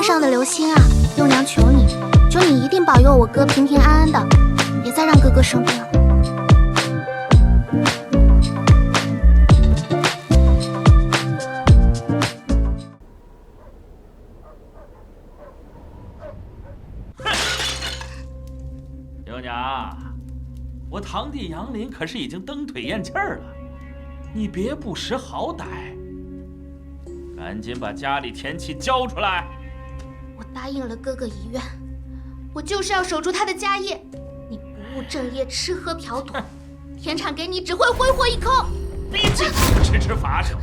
上的流星啊，幼娘求你，求你一定保佑我哥平平安安的，别再让哥哥生病了。幼娘，我堂弟杨林可是已经蹬腿咽气儿了，你别不识好歹，赶紧把家里田契交出来。我答应了哥哥遗愿，我就是要守住他的家业。你不务正业，吃喝嫖赌，田产给你只会挥霍一空。你这痴痴法手，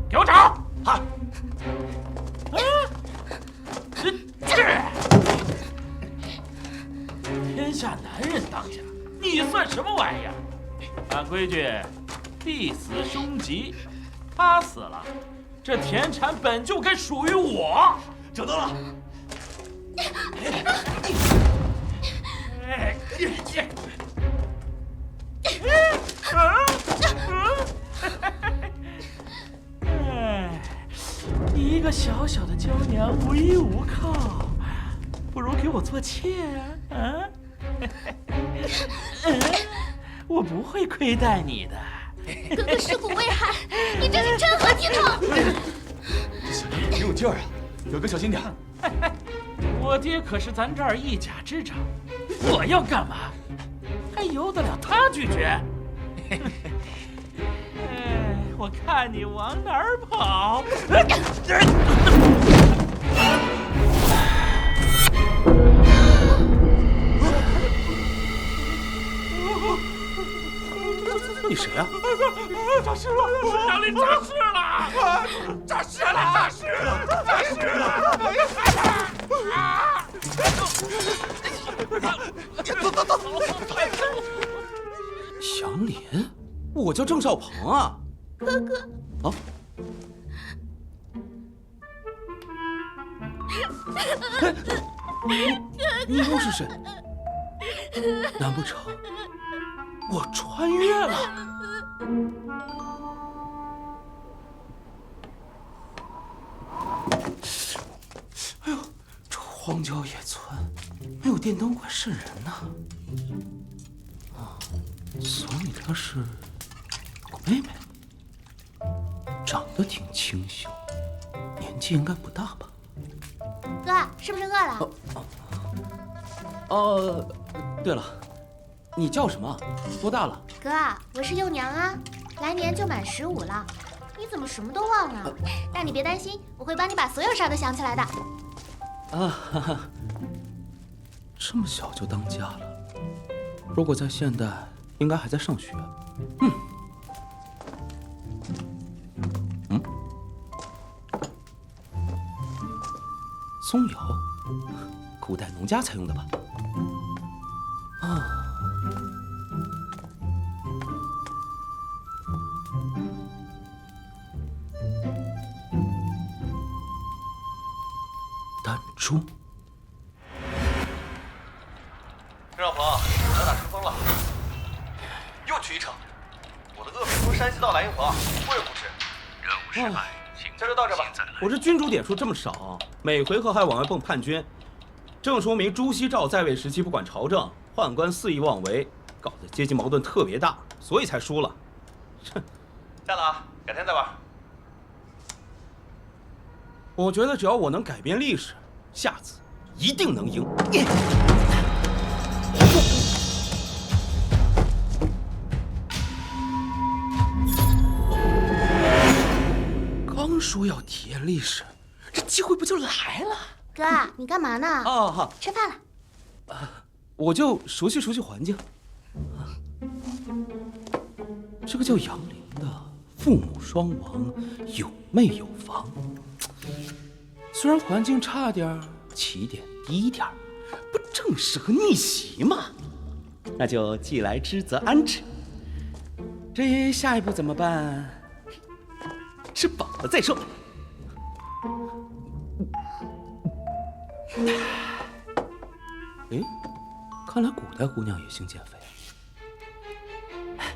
给我找！嗨，天下男人当家，你算什么玩意儿？按规矩，弟死兄及，他死了，这田产本就该属于我。找到了。你一个小小的娇娘，无依无靠，不如给我做妾啊！我不会亏待你的。哥哥尸骨未寒，你这是成何体统？这小娘挺有劲儿啊，哥哥小心点。我爹可是咱这儿一家之长，我要干嘛，还由得了他拒绝？我看你往哪儿跑！你谁呀？诈尸了！杨林诈尸了！诈尸了！诈尸了！诈尸了！走！祥林，我叫郑少鹏啊。哥哥。啊？你又是谁？难不成我穿越了？哎呦，这荒郊野村没有电灯怪瘆人呐。啊，所以她是我妹妹，长得挺清秀，年纪应该不大吧？哥，是不是饿了？对了，你叫什么？多大了？哥，我是幼娘啊，来年就满15了。你怎么什么都忘了？但你别担心，我会帮你把所有事儿都想起来的。啊，哈哈，这么小就当家了，如果在现代，应该还在上学。松油，古代农家才用的吧？啊，弹珠。郑少鹏，咱打成风了，又去一场。我的恶名从山西到蓝银河，无人不知。任务失败，今儿就到这吧。我这君主点数这么少，每回合还往外蹦叛军，正说明朱熹赵在位时期不管朝政，宦官肆意妄为，搞得阶级矛盾特别大，所以才输了。哼，下了啊，改天再玩。我觉得只要我能改变历史，下次一定能赢。刚说要体验历史，这机会不就来了？哥，你干嘛呢？哦，好，吃饭了。我就熟悉熟悉环境。这个叫杨林的，父母双亡，有妹有房。虽然环境差点，起点低点，不正适合逆袭吗？那就既来之则安之。至于下一步怎么办，吃饱了再说。哎，看来古代姑娘也兴减肥。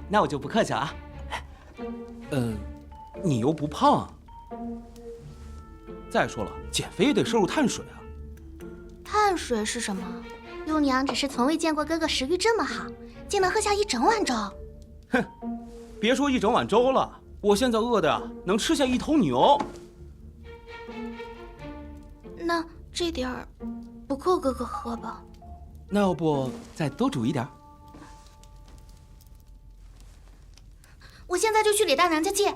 那我就不客气了啊。你又不胖。再说了，减肥也得摄入碳水啊。碳水是什么？幼娘只是从未见过哥哥食欲这么好，竟能喝下一整碗粥。哼，别说一整碗粥了，我现在饿的呀，能吃下一头牛。那这点儿不够哥哥喝吧？那要不再多煮一点？我现在就去李大娘家借。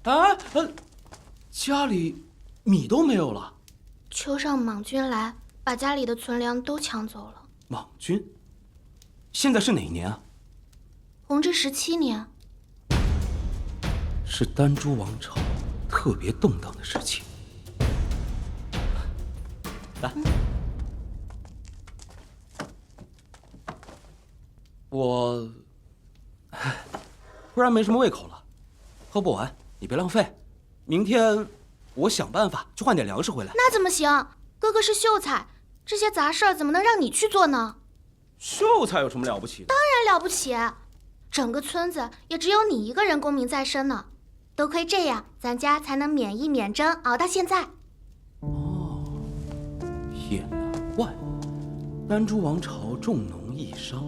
啊，家里米都没有了。丘上莽军来，把家里的存粮都抢走了。莽军？现在是哪年啊？弘治17年。是丹朱王朝特别动荡的时期。来，我突然没什么胃口了，喝不完你别浪费。明天我想办法去换点粮食回来。那怎么行？哥哥是秀才，这些杂事儿怎么能让你去做呢？秀才有什么了不起的？当然了不起，整个村子也只有你一个人功名在身呢。多亏这样，咱家才能免疫免征，熬到现在。哦，也难怪，丹朱王朝重农抑商，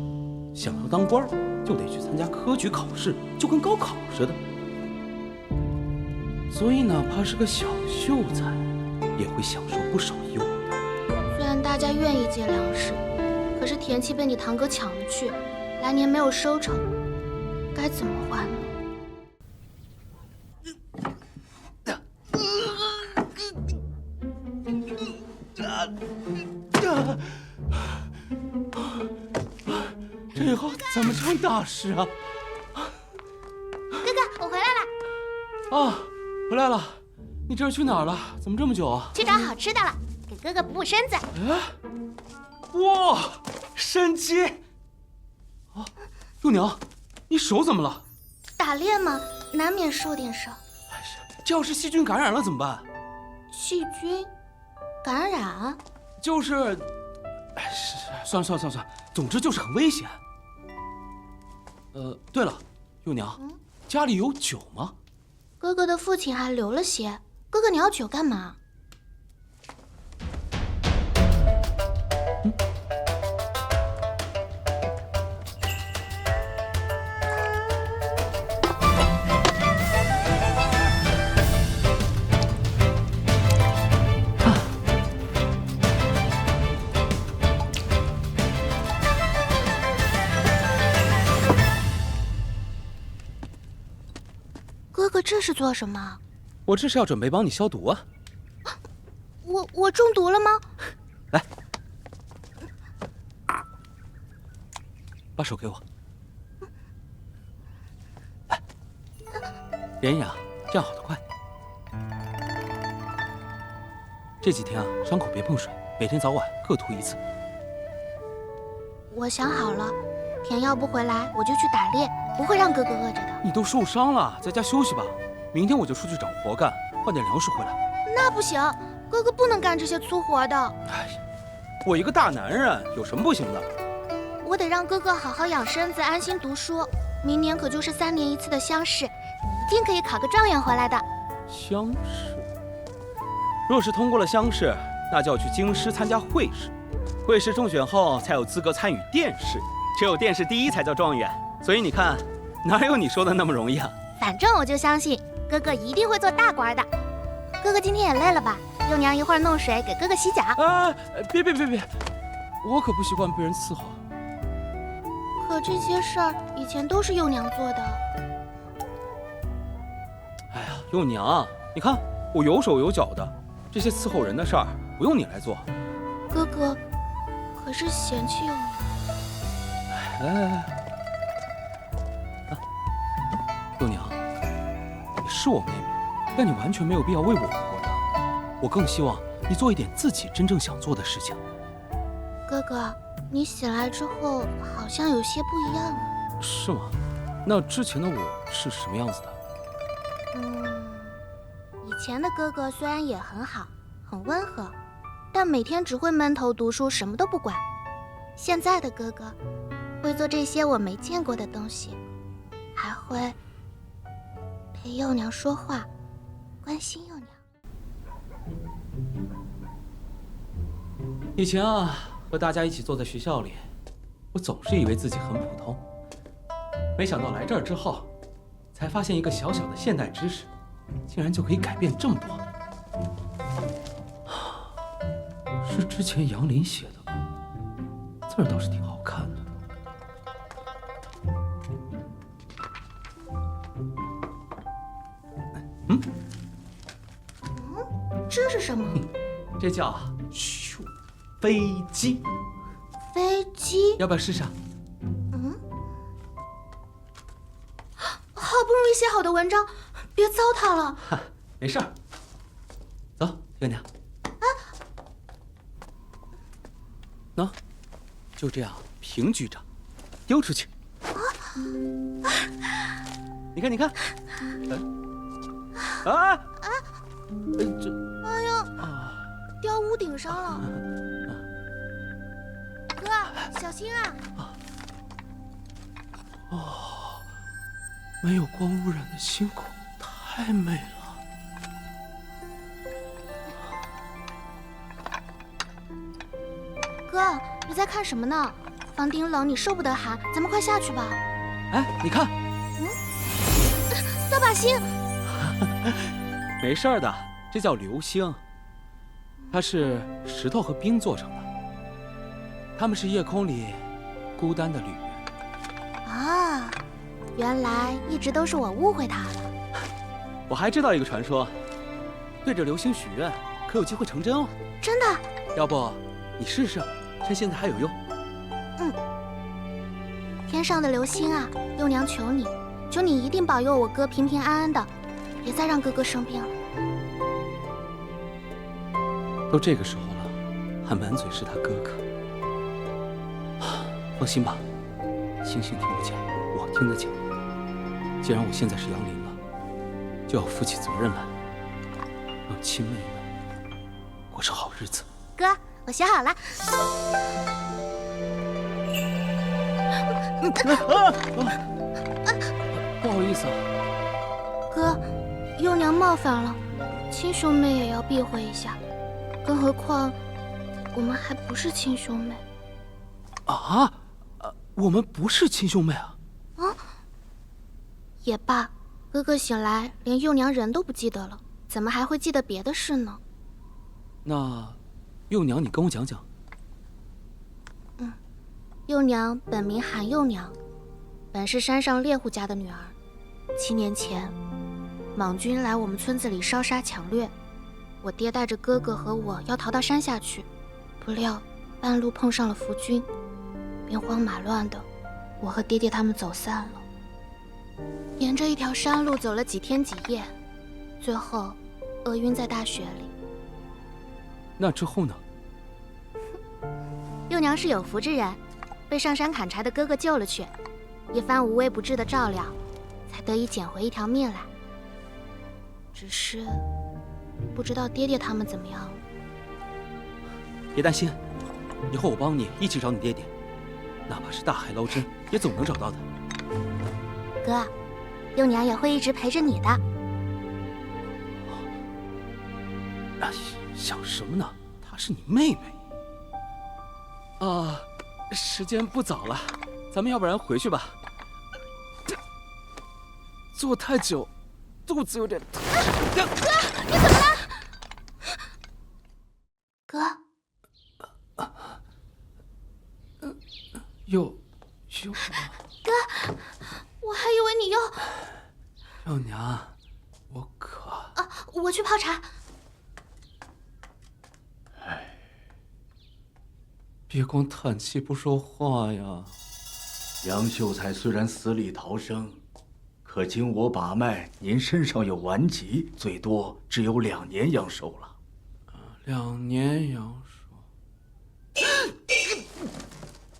想要当官就得去参加科举考试，就跟高考似的。所以哪怕是个小秀才，也会享受不少优待。虽然大家愿意借粮食，可是田契被你堂哥抢了去，来年没有收成，该怎么还呢？这以后怎么成大事啊？哥哥，我回来了。啊，回来了！你这是去哪儿了？怎么这么久啊？去找好吃的了，给哥哥补补身子。哎，哇，参鸡！啊，幼娘，你手怎么了？打猎嘛，难免受点伤。哎呀，这要是细菌感染了怎么办？细菌感染？就是，哎，算了，总之就是很危险。对了，幼娘，家里有酒吗？哥哥的父亲还留了些。哥哥，你要酒干嘛？哥哥，这是做什么？我这是要准备帮你消毒啊。我中毒了吗？来，把手给我。来，忍忍啊，这样好得快。这几天啊，伤口别碰水，每天早晚各涂一次。我想好了，田耀不回来，我就去打猎，不会让哥哥饿着的。你都受伤了，在家休息吧。明天我就出去找活干，换点粮食回来。那不行，哥哥不能干这些粗活的。哎呀，我一个大男人，有什么不行的？我得让哥哥好好养身子，安心读书。明年可就是3年1次的乡试，你一定可以考个状元回来的。乡试？若是通过了乡试，那就要去京师参加会试。会试中选后，才有资格参与殿试。只有殿试第1才叫状元。所以你看，哪有你说的那么容易啊？反正我就相信哥哥一定会做大官的。哥哥今天也累了吧？幼娘一会儿弄水给哥哥洗脚。啊，别，我可不习惯被人伺候。可这些事儿以前都是幼娘做的。哎呀，幼娘，你看我有手有脚的，这些伺候人的事儿不用你来做。哥哥可是嫌弃幼娘。来，幼娘，你是我妹妹，但你完全没有必要为我活着。我更希望你做一点自己真正想做的事情。哥哥，你醒来之后好像有些不一样了。是吗？那之前的我是什么样子的？以前的哥哥虽然也很好，很温和，但每天只会闷头读书，什么都不管。现在的哥哥会做这些我没见过的东西，还会陪幼娘说话，关心幼娘。以前啊，和大家一起坐在学校里，我总是以为自己很普通，没想到来这儿之后，才发现一个小小的现代知识，竟然就可以改变这么多。是之前杨林写的吧？字儿倒是挺好看的。这是什么？这叫飞机，飞机？要不要试试？好不容易写好的文章，别糟蹋了。哈，没事儿。走，月娘。喏，就这样平举着，丢出去。你看，你看。哎呀，掉屋顶上了。哥，小心啊！没有光污染的星空太美了。哥，你在看什么呢？房顶冷，你受不得寒，咱们快下去吧。哎，你看，扫把星。没事儿的，这叫流星，它是石头和冰做成的，它们是夜空里孤单的旅人。啊，原来一直都是我误会他了。我还知道一个传说，对着流星许愿，可有机会成真哦。真的？要不你试试，趁现在还有用。天上的流星啊，幼娘求你，求你一定保佑我哥平平安安的，别再让哥哥生病了。都这个时候了，还满嘴是他哥哥。放心吧，星星听不见，我听得见。既然我现在是杨林了，就要负起责任来，让亲妹们过上好日子。哥，我写好了。不好意思啊。哥，幼娘冒犯了，亲兄妹也要避讳一下，更何况我们还不是亲兄妹。啊？我们不是亲兄妹啊？也罢，哥哥醒来连幼娘人都不记得了，怎么还会记得别的事呢？那，幼娘，你跟我讲讲。幼娘本名韩幼娘，本是山上猎户家的女儿。7年前，莽军来我们村子里烧杀抢掠，我爹带着哥哥和我要逃到山下去，不料半路碰上了伏军，兵荒马乱的，我和爹爹他们走散了。沿着一条山路走了几天几夜，最后饿晕在大雪里。那之后呢？幼娘是有福之人，被上山砍柴的哥哥救了去，一番无微不至的照料，才得以捡回一条命来。只是不知道爹爹他们怎么样了。别担心，以后我帮你一起找你爹爹，哪怕是大海捞针，也总能找到的。哥，幼娘也会一直陪着你的。想什么呢？她是你妹妹。时间不早了，咱们要不然回去吧。坐太久，肚子有点疼。哥，你怎么了？哥，又哥，我还以为你又……幼娘，我渴。我去泡茶。别光叹气不说话呀！杨秀才虽然死里逃生，可经我把脉，您身上有顽疾，最多只有2年阳寿了。2年阳寿？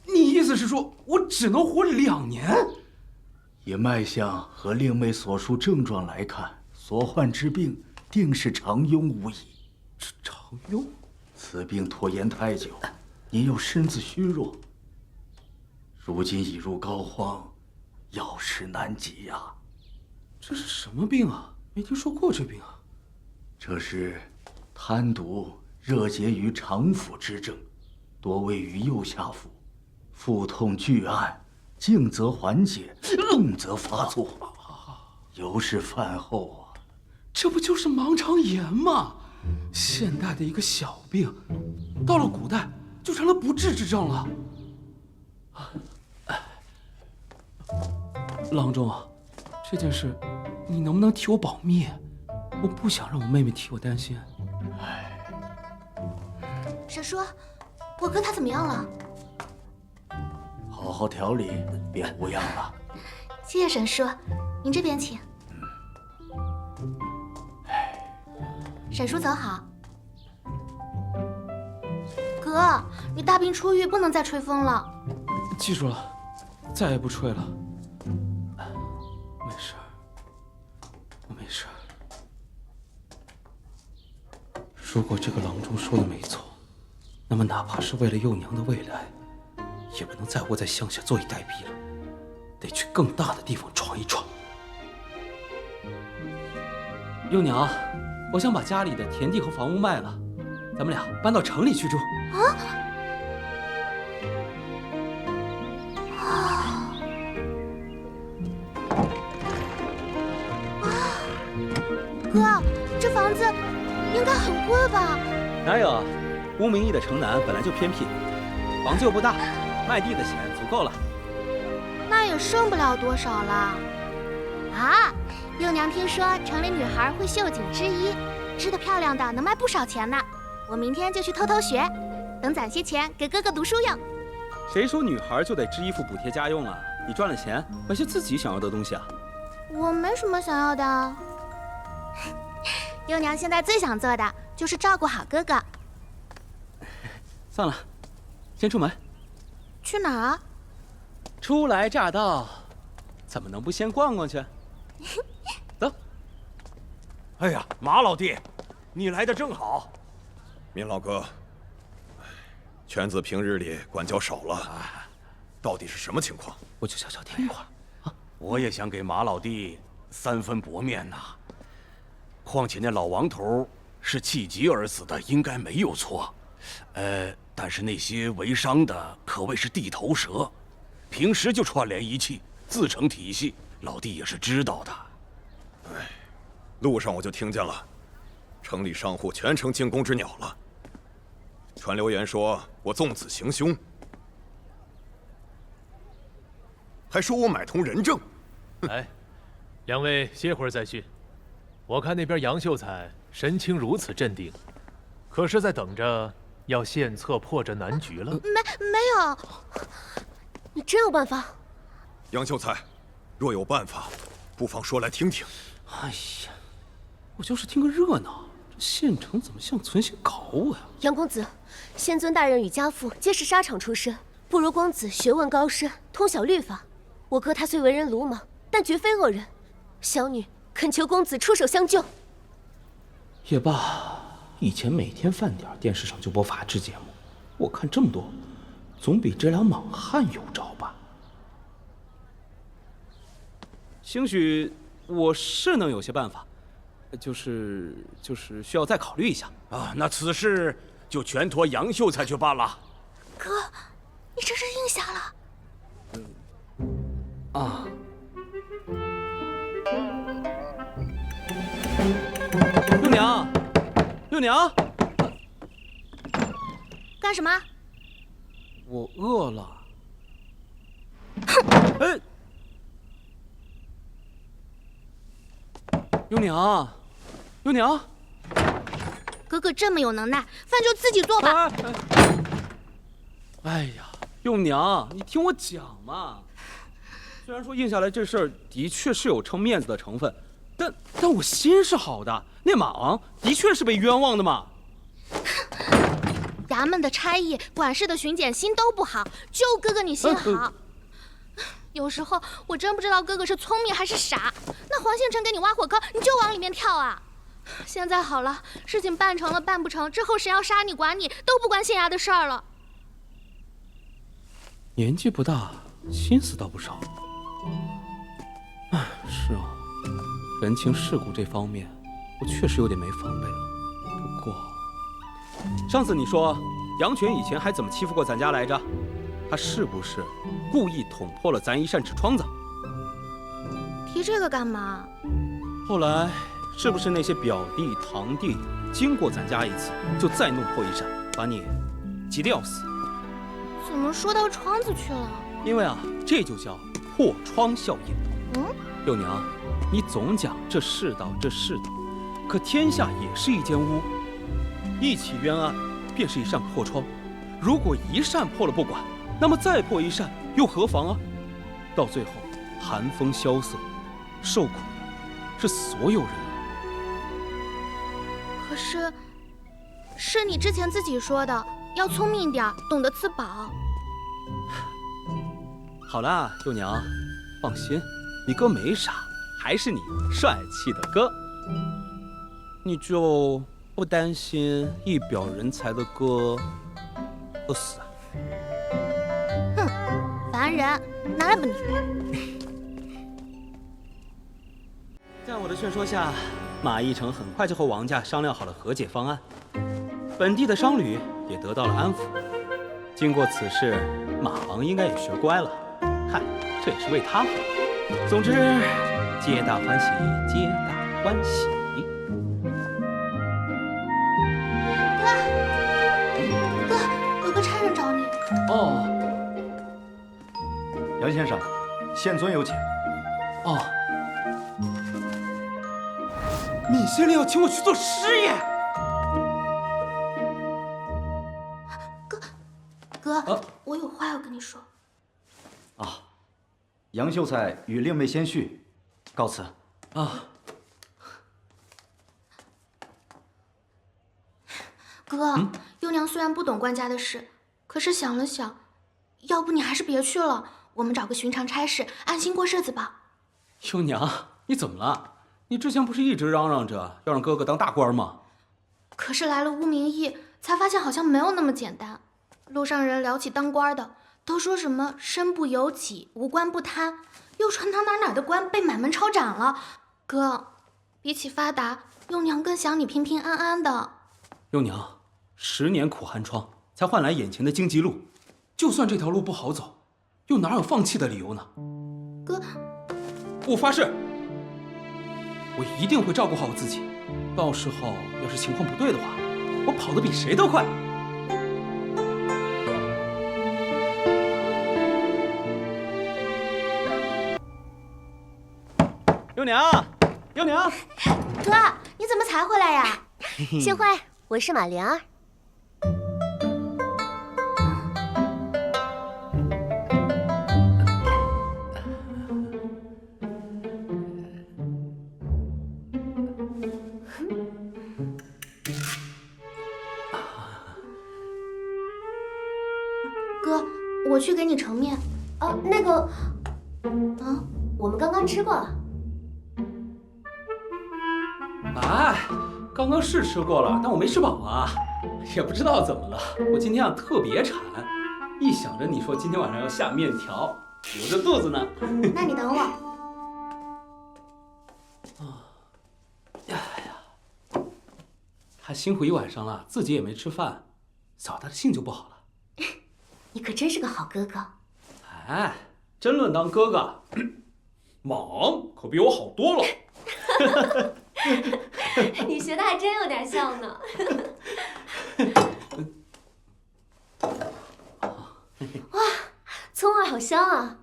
你意思是说我只能活2年？以脉象和令妹所述症状来看，所患之病定是长庸无疑。长庸？此病拖延太久，您又身子虚弱，如今已入膏肓，药石难及呀。这是什么病啊？没听说过这病啊。这是贪毒热结于肠腑之症，多位于右下腹，腹痛剧按，静则缓解，动则发作，尤是饭后啊。这不就是盲肠炎吗？现代的一个小病，到了古代就成了不治之症了。郎中，这件事你能不能替我保密？我不想让我妹妹替我担心。沈叔，我哥他怎么样了？好好调理，便无恙了。谢谢沈叔，您这边请。沈叔走好。哥，你大病初愈，不能再吹风了。记住了，再也不吹了。没事，我没事。如果这个郎中说的没错，那么哪怕是为了幼娘的未来，也不能再窝在乡下坐以待毙了，得去更大的地方闯一闯。幼娘，我想把家里的田地和房屋卖了，咱们俩搬到城里去住。哥，这房子应该很贵吧？哪有？乌名义的城南本来就偏僻，房子又不大，卖地的钱足够了。那也剩不了多少了。啊，幼娘听说城里女孩会绣锦织衣，织得漂亮的能卖不少钱呢。我明天就去偷偷学，等攒些钱给哥哥读书用。谁说女孩就得织衣服补贴家用了？你赚了钱，买些自己想要的东西啊。我没什么想要的。幼娘现在最想做的就是照顾好哥哥。算了，先出门。去哪儿？初来乍到，怎么能不先逛逛去？走。哎呀，马老弟，你来的正好。闵老哥，犬子平日里管教少了，到底是什么情况？我就悄悄听一会儿啊。我也想给马老弟3分薄面呐。况且那老王头是气急而死的，应该没有错。但是那些为商的可谓是地头蛇，平时就串联一气，自成体系，老弟也是知道的。路上我就听见了，城里商户全成惊弓之鸟了。传流言说我纵子行凶，还说我买通人证。哎，两位歇会儿再讯。我看那边杨秀才神情如此镇定，可是在等着要献策破这难局了。没有，你真有办法？杨秀才，若有办法，不妨说来听听。哎呀，我就是听个热闹，这县城怎么像存心搞我呀？杨公子，仙尊大人与家父皆是沙场出身，不如公子学问高深，通晓律法。我哥他虽为人鲁莽，但绝非恶人。小女恳求公子出手相救。也罢，以前每天饭点电视上就播法制节目，我看这么多，总比这俩莽汉有招吧。兴许我是能有些办法，就是需要再考虑一下啊。那此事就全托杨秀才去办了。哥，你这是应下了。啊。六娘，六娘，干什么？我饿了。哎，六娘，六娘，哥哥这么有能耐，饭就自己做吧。哎呀，六娘，你听我讲嘛。虽然说应下来这事儿的确是有撑面子的成分，但我心是好的。那马昂的确是被冤枉的嘛。衙门的差役、管事的巡检心都不好，就哥哥你心好。有时候我真不知道哥哥是聪明还是傻。那黄县城给你挖火坑，你就往里面跳啊！现在好了，事情办成了办不成，之后谁要杀你管你都不关县衙的事儿了。年纪不大，心思倒不少。哎，是啊，人情世故这方面，我确实有点没防备了。不过，上次你说杨泉以前还怎么欺负过咱家来着？他是不是故意捅破了咱一扇纸窗子？提这个干嘛？后来是不是那些表弟堂弟经过咱家一次，就再弄破一扇，把你急得要死？怎么说到窗子去了？因为啊，这就叫破窗效应。六娘，你总讲这世道，这世道，可天下也是一间屋，一起冤案便是一扇破窗。如果一扇破了不管，那么再破一扇又何妨啊？到最后寒风萧瑟，受苦的是所有人啊。可是，是你之前自己说的，要聪明点，懂得自保。好啦，六娘，放心，你哥没傻，还是你帅气的哥。你就不担心一表人才的哥饿死啊？哼，烦人，拿来吧你。在我的劝说下，马义成很快就和王家商量好了和解方案，本地的商旅也得到了安抚。经过此事，马王应该也学乖了。嗨，这也是为他好。总之，皆大欢喜，皆大欢喜。哥，有个差人找你。哦，杨先生，县尊有请。哦，你县令要请我去做师爷？哥，我有话要跟你说。啊，杨秀才与令妹先叙，告辞。啊，哥，幼娘虽然不懂官家的事，可是想了想，要不你还是别去了，我们找个寻常差事，安心过日子吧。幼娘，你怎么了？你之前不是一直嚷嚷着要让哥哥当大官吗？可是来了乌名驿，才发现好像没有那么简单。路上人聊起当官的，都说什么身不由己，无官不贪，又传哪的官被满门抄斩了。哥，比起发达，幼娘更想你平平安安的。幼娘，10年苦寒窗，才换来眼前的荆棘路。就算这条路不好走，又哪有放弃的理由呢？哥，我发誓，我一定会照顾好我自己。到时候要是情况不对的话，我跑得比谁都快。幼娘，幼娘，哥，你怎么才回来呀？幸会，我是马莲儿。哥，我去给你盛面。哦，那个，我们刚刚吃过了。哎，刚刚是吃过了，但我没吃饱啊，也不知道怎么了，我今天啊特别馋，一想着你说今天晚上要下面条，捂着肚子呢。那你等我。呀，他辛苦一晚上了，自己也没吃饭，扫他的兴就不好了。你可真是个好哥哥。哎，真论当哥哥，莽可比我好多了。你学的还真有点像呢。哇，葱儿好香啊！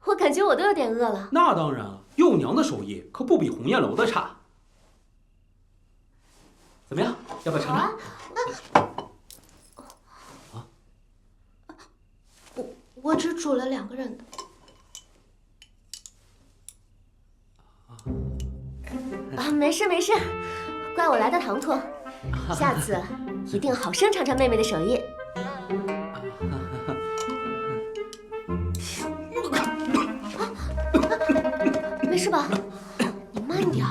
我感觉我都有点饿了。那当然了，幼娘的手艺可不比鸿雁楼的差。怎么样，要不要尝尝？我只煮了2个人的。没事没事，怪我来的唐突，下次一定好生尝尝妹妹的手艺。没事吧？你慢点。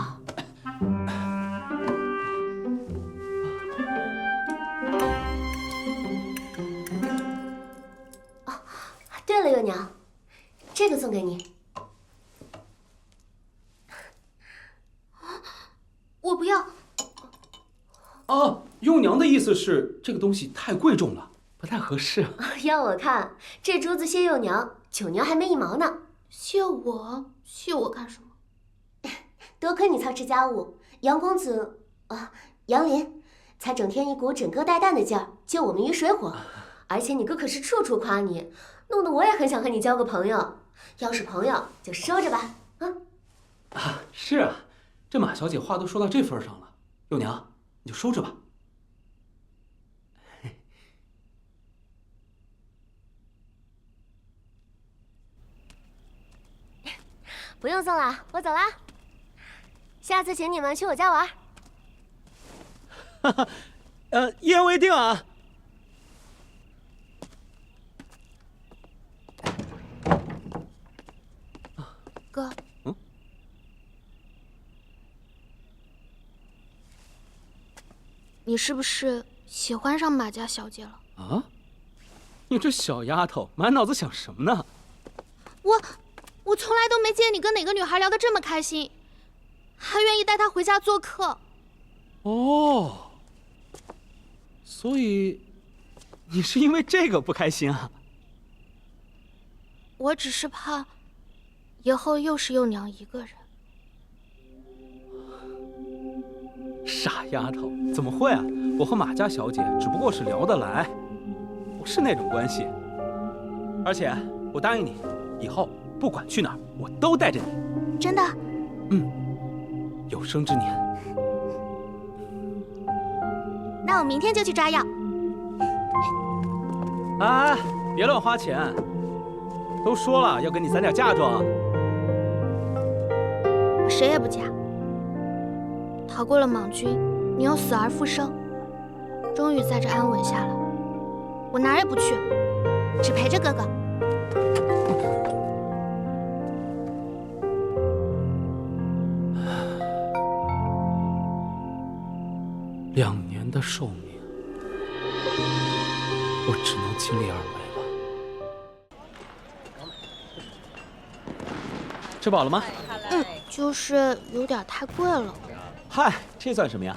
哦，对了，幼娘，这个送给你。我不要。哦，幼娘的意思是这个东西太贵重了，不太合适。要我看，这珠子谢幼娘9娘还没1毛呢。谢我干什么？多亏你操持家务，杨公子杨林才整天一股枕戈待旦的劲儿，救我们于水火。而且你哥可是处处夸你，弄得我也很想和你交个朋友。要是朋友就收着吧。是啊，这马小姐话都说到这份上了，幼娘你就收着吧。不用送了，我走啦。下次请你们去我家玩。一言为定啊。哥，你是不是喜欢上马家小姐了？啊？你这小丫头，满脑子想什么呢？我从来都没见你跟哪个女孩聊得这么开心，还愿意带她回家做客。哦，所以你是因为这个不开心啊？我只是怕以后又是幼娘一个人。傻丫头，怎么会啊？我和马家小姐只不过是聊得来，不是那种关系。而且我答应你，以后不管去哪儿，我都带着你。真的？有生之年。那我明天就去抓药。哎，别乱花钱，都说了要给你攒点嫁妆。我谁也不嫁。逃过了莽军，你又死而复生，终于在这安稳下来。我哪儿也不去，只陪着哥哥。2年的寿命，我只能尽力而为了。吃饱了吗？就是有点太贵了。嗨，这算什么呀？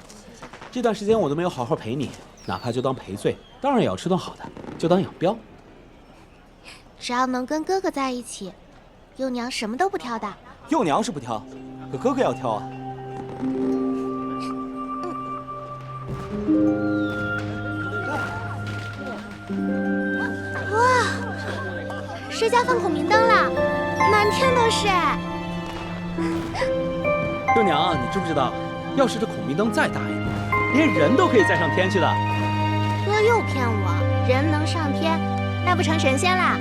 这段时间我都没有好好陪你，哪怕就当赔罪，当然也要吃顿好的，就当养膘。只要能跟哥哥在一起，幼娘什么都不挑的。幼娘是不挑，可哥哥要挑啊。哇，谁家放孔明灯了？满天都是哎！幼娘，你知不知道，要是这孔明灯再大一点，连人都可以再上天去的。哥又骗我，人能上天，那不成神仙啦？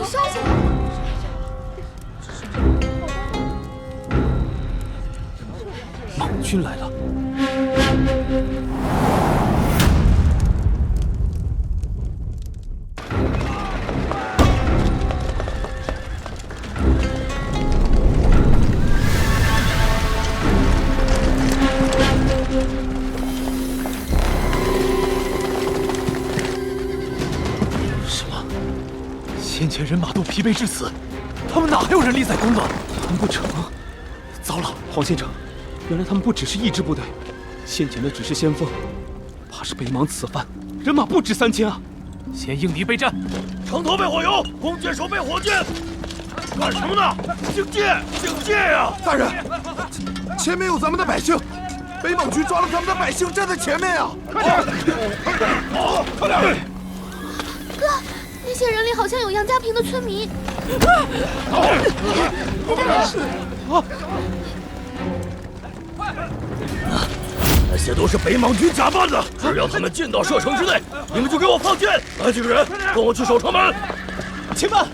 烧起来！莽军来了。什么？先前人马都疲惫至此，他们哪还有人力在攻了？难不成？糟了，黄县城，原来他们不只是一支部队，先前的只是先锋，怕是北莽此番人马不止3000啊！先应敌备战。城头被火油，弓箭手被火箭，干什么呢？警戒！警戒呀！大人，前面有咱们的百姓，北莽军抓了咱们的百姓，站在前面呀！快点！快点！哥，那些人里好像有杨家坪的村民。那些都是北莽军假扮的，只要他们进到射程之内，你们就给我放箭！来几个人，跟我去守城门。且慢，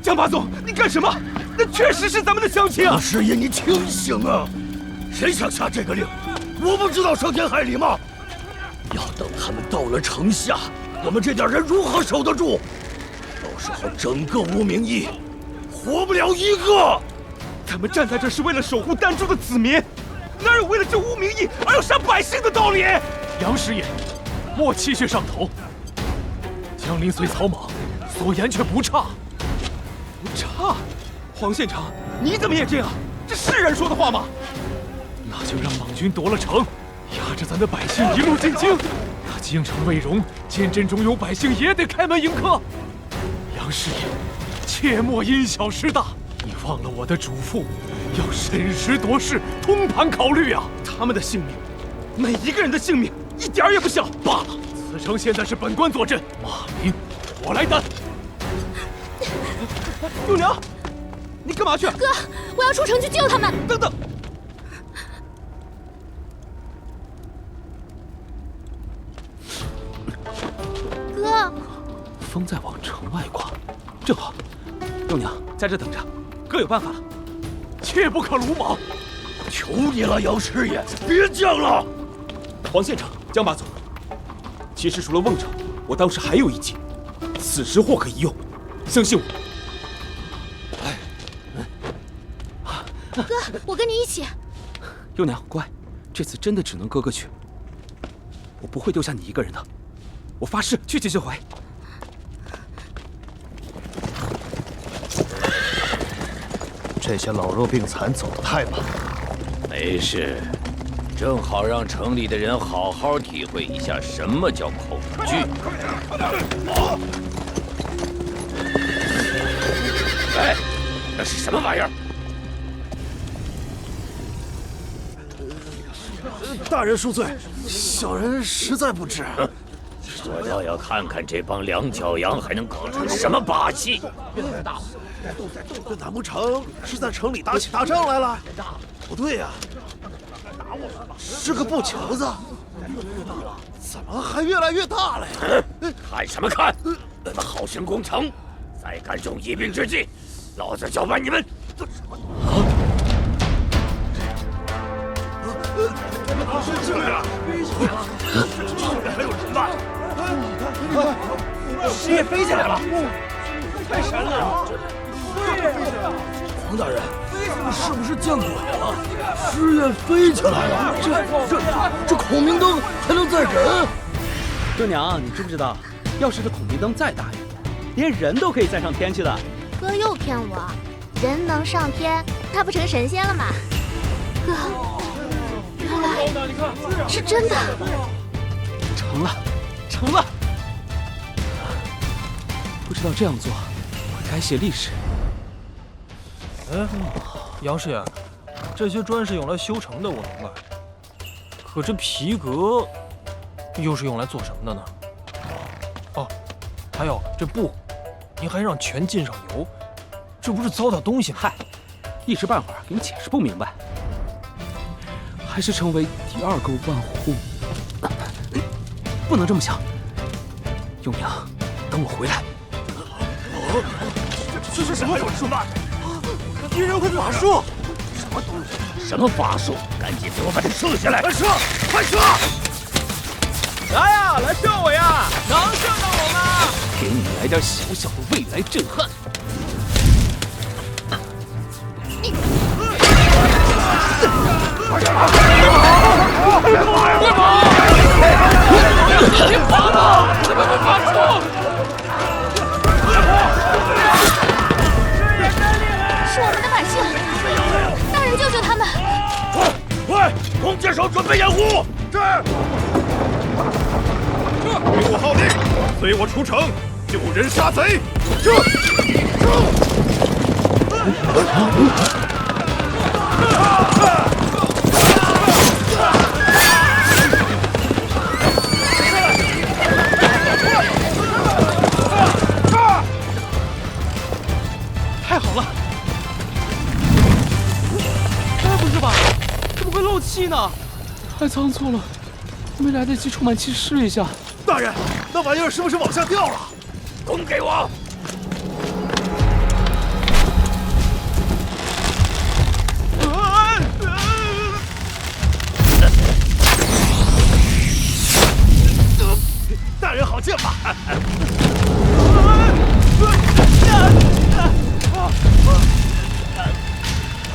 江八总，你干什么？那确实是咱们的乡亲啊！师爷，你清醒啊！谁想下这个令？我不知道伤天害理吗？要等他们到了城下，我们这点人如何守得住？到时候整个乌明驿活不了一个。咱们站在这是为了守护丹州的子民，哪有为了救乌明驿而要杀百姓的道理？杨师爷，莫气血上头。江陵虽草莽，所言却不差。不差？黄县长，你怎么也这样？这是人说的话吗？那就让莽军夺了城，压着咱的百姓一路进京。那京城未容，监镇中有百姓也得开门迎客。杨师爷，切莫因小失大，你忘了我的嘱咐，要审时度势，通盘考虑啊！他们的性命，每一个人的性命一点也不小。罢了，此城现在是本官坐镇，马明，我来担。幼娘，你干嘛去？哥，我要出城去救他们。等等。哥，风在往城外刮，正好。幼娘在这等着，哥有办法了。切不可鲁莽！求你了，杨师爷，别犟了。黄县长，江把总。其实除了瓮城，我当时还有一计，此时或可一用，相信我。哥，我跟你一起。幼娘，乖，这次真的只能哥哥去，我不会丢下你一个人的，我发誓去急就回。这些老弱病残走得太慢了。没事，正好让城里的人好好体会一下什么叫恐惧。哎，那是什么玩意儿？大人恕罪，小人实在不知。我倒要看看这帮两脚羊还能搞出什么把戏！难不成是在城里打起大仗来了？不对呀，是个布球子，怎么还越来越大了呀？看什么看？你们好生攻城，再敢中一兵之计，老子就把你们！还有人吧？师爷飞起来了！太神了！黄大人，是不是见鬼了？师爷飞起来了！这孔明灯还能载人？舅娘，你知不知道，要是这孔明灯再大一点，连人都可以载上天去的。哥又骗我，人能上天，他不成神仙了吗？哥，原来是真的。成了，成了！不知道这样做会改写历史。哎，杨师爷，这些砖是用来修城的，我明白。可这皮革又是用来做什么的呢？哦，还有这布，您还让全浸上油，这不是糟蹋东西吗？嗨，一时半会儿给你解释不明白，还是成为第二个万户。不能这么想，幼娘，等我回来。这是什么法术？敌人会法术？什么东西？什么法术？赶紧给我把它射下来！快射！快射！来呀，来射我呀！能射到我吗？给你来点小小的未来震撼。快点跑！别跑！别跑！别跑了！怎么会发出？是我们的百姓，大人救救他们！快，弓箭手准备掩护！是。听我号令，随我出城，救人杀贼。太好了！哎，不是吧？怎么会漏气呢？太仓促了，没来得及充满气试一下。大人，那玩意儿是不是往下掉了？弓给我！大人好剑法！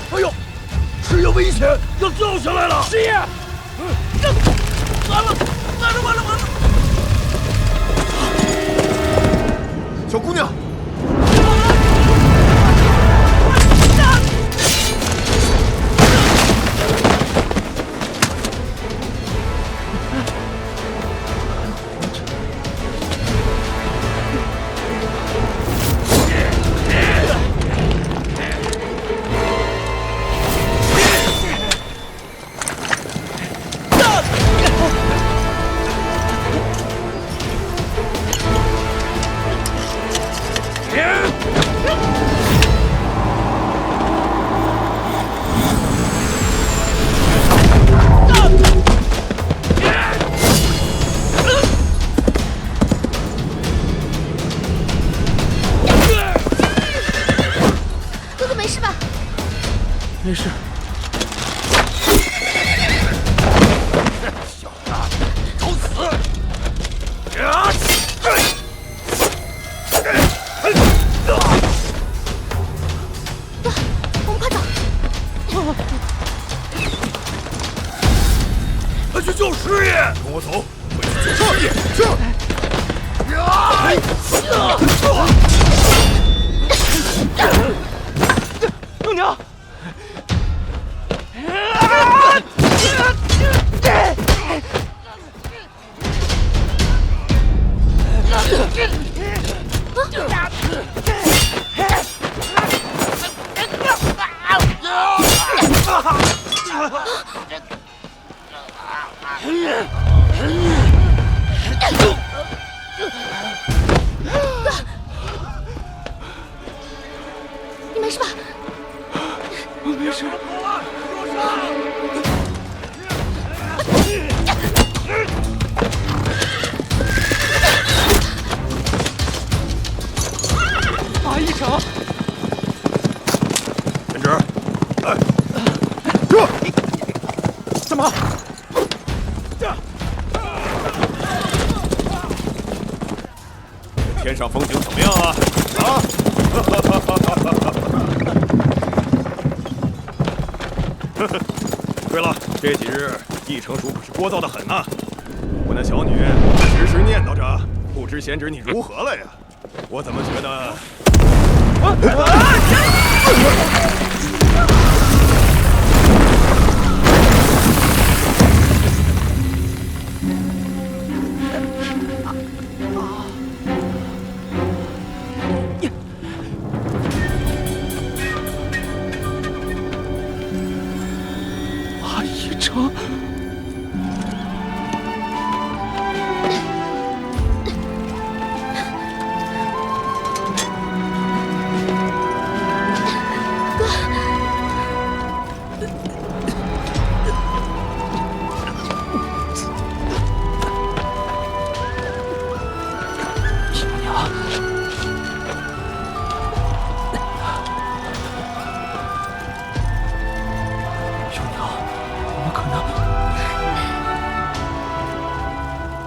哎呦，是有危险，要掉下来了！师爷，完了！小姑娘，没事吧？没事。小子，找死！我们快走！去救师爷！跟我走，我去救师爷！幼娘。你没事吧？我没事。打一场。陈直，来，这怎么？天上风景怎么样啊？啊！对了，这几日一成熟可是聒噪的很呐。我那小女时时念叨着，不知贤侄你如何了呀？我怎么觉得……马一成。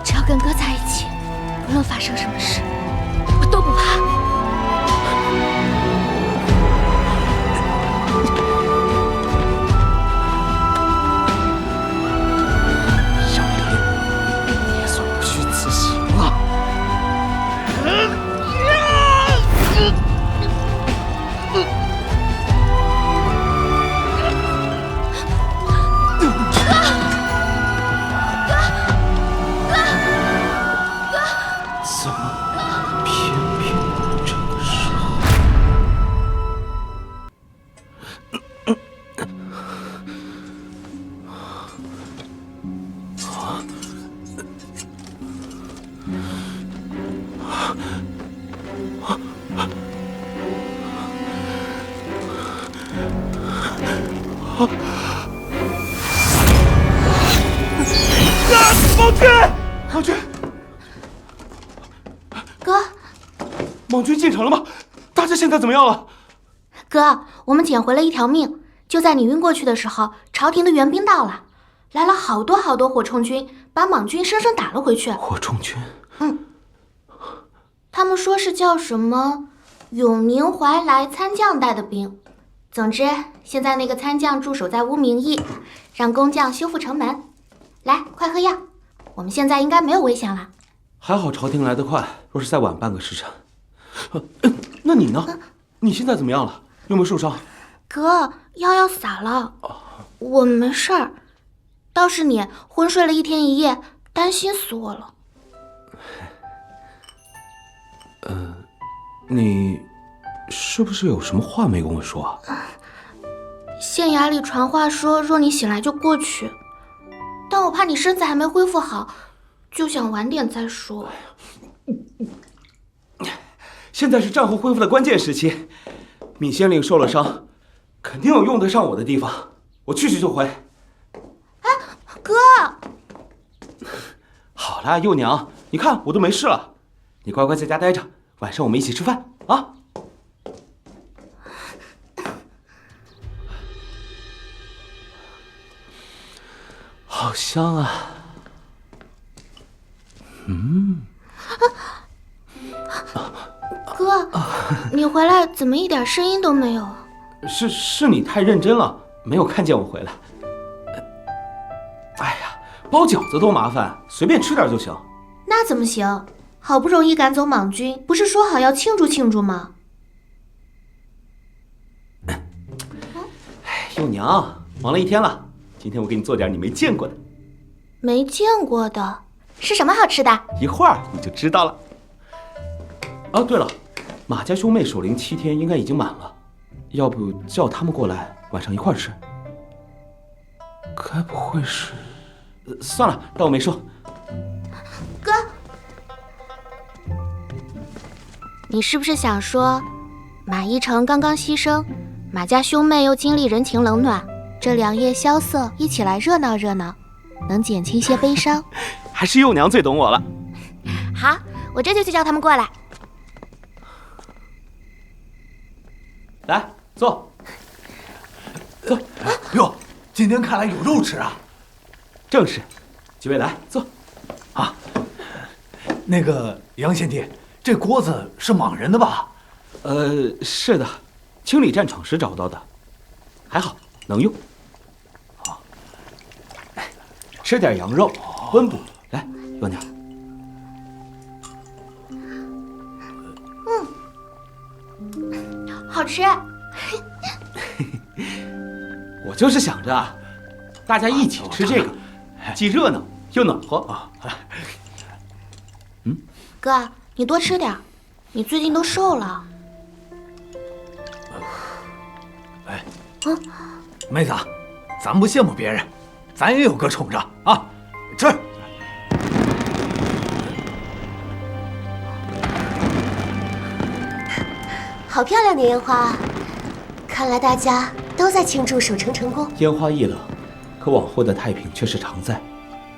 只要跟哥在一起，不论发生什么事，我都不怕。小林，你也算不虚此行了。怎么偏偏这个时候？孟军，孟军。哥，莽军进城了吗？大家现在怎么样了？哥，我们捡回了一条命。就在你晕过去的时候，朝廷的援兵到了，来了好多好多火铳军，把莽军生生打了回去。火铳军？他们说是叫什么永宁怀来参将带的兵。总之，现在那个参将驻守在乌明驿，让工匠修复城门。来，快喝药，我们现在应该没有危险了。还好朝廷来得快，若是再晚半个时辰，那你呢？你现在怎么样了？有没有受伤？哥，药要洒了，我没事儿，倒是你昏睡了一天一夜，担心死我了。你是不是有什么话没跟我说啊？县衙里传话说，若你醒来就过去，但我怕你身子还没恢复好，就想晚点再说。现在是战后恢复的关键时期，闵县令受了伤，肯定有用得上我的地方，我去就回。哎，哥！好啦，幼娘，你看我都没事了，你乖乖在家待着，晚上我们一起吃饭啊。好香啊！哥，你回来怎么一点声音都没有？是你太认真了，没有看见我回来。哎呀，包饺子多麻烦，随便吃点就行。那怎么行？好不容易赶走莽军，不是说好要庆祝庆祝吗？幼娘，忙了一天了，今天我给你做点你没见过的。没见过的是什么好吃的？一会儿你就知道了。哦，对了，马家兄妹守灵7天应该已经满了，要不叫他们过来晚上一块儿吃？该不会是……算了，当我没说。哥，你是不是想说，马一成刚刚牺牲，马家兄妹又经历人情冷暖，这2夜萧瑟，一起来热闹热闹，能减轻些悲伤？还是幼娘最懂我了。好，我这就去叫他们过来。来，坐。坐。哟，今天看来有肉吃啊！正是，几位来坐。啊，那个杨贤弟，这锅子是莽人的吧？是的，清理战场时找到的，还好能用。好，吃点羊肉，温补。来，幼娘。好吃。我就是想着啊，大家一起吃这个，既热闹又暖和啊。哥，你多吃点，你最近都瘦了。哎，妹子，咱不羡慕别人，咱也有个宠着啊，吃。好漂亮的烟花，看来大家都在庆祝守城成功。烟花易冷，可往后的太平却是常在，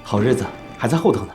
好日子还在后头呢。